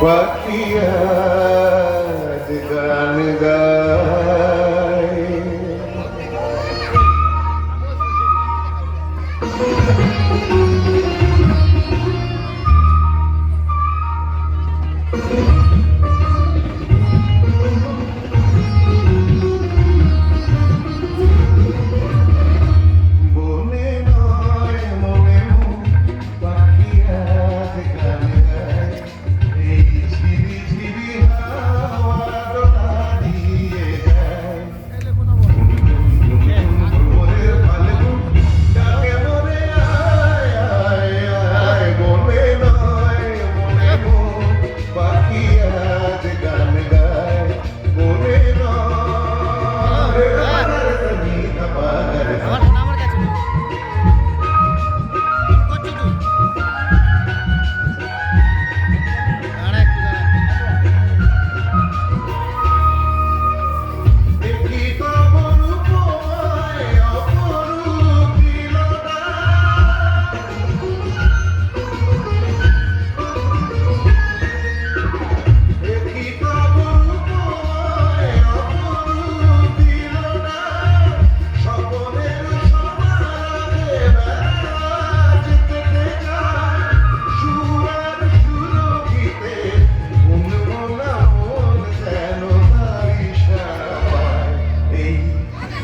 পাখিয়া গান গায়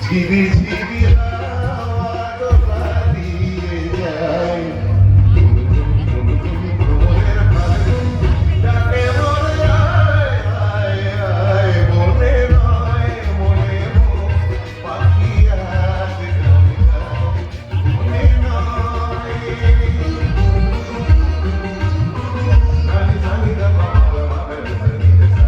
ঝিরি ঝিরি হাওয়া দোলা দিয়ে যায় ভোরের ফাল্গুন ডাকে মোরে আয় আয় আয় মনে নয় মনে পাখি আজ গান গায় মনে নয় জানি জানি রা বাবা বাবা জানি রে সা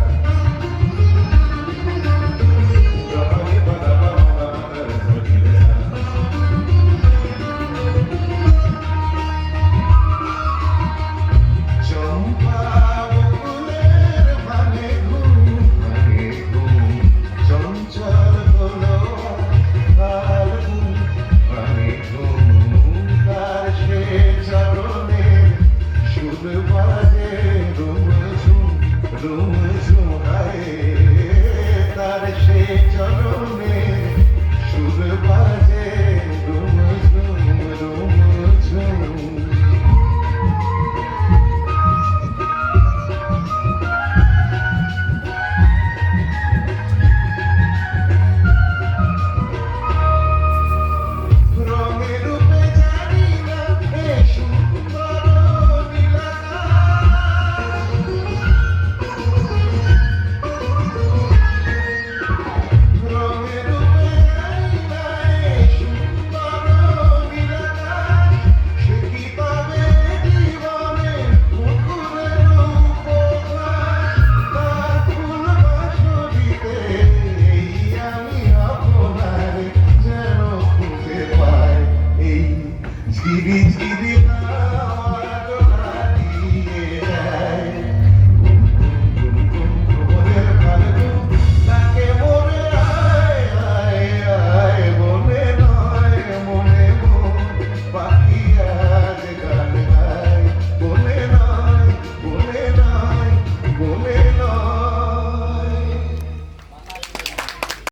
Rum zum hai tar she charone shur baje rum zum রঙে রূপে জানি না এ সুন্দর নীলাকা ঝিরি ঝিরি